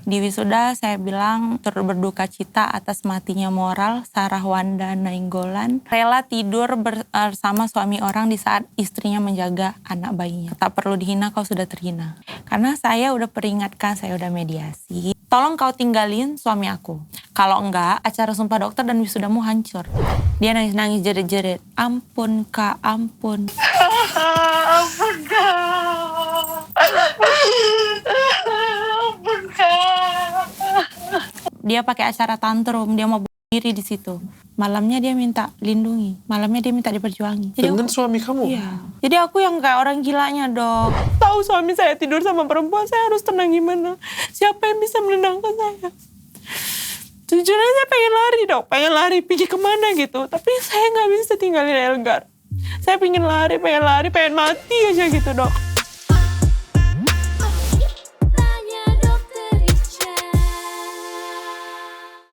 Di wisuda saya bilang turut berduka cita atas matinya moral Sarah Wanda Nainggolan. Rela tidur bersama suami orang di saat istrinya menjaga anak bayinya. Tak perlu dihina, kau sudah terhina. Karena saya udah peringatkan, saya udah mediasi. Tolong kau tinggalin suami aku. Kalau enggak, acara sumpah dokter dan wisudamu hancur. Dia nangis-nangis jerit-jerit. Ampun kak, ampun. Ampun kak. Ampun kak. Dia pakai acara tantrum, dia mau bunuh diri di situ. Malamnya dia minta lindungi, malamnya dia minta diperjuangi. Dengan suami kamu? Iya. Jadi aku yang kayak orang gilanya, Dok. Tahu suami saya tidur sama perempuan, saya harus tenang gimana? Siapa yang bisa menenangkan saya? Jujurnya saya pengen lari, Dok. Pengen lari, pergi kemana gitu. Tapi saya nggak bisa tinggalin Elgar. Saya pengen lari, pengen mati aja gitu, Dok.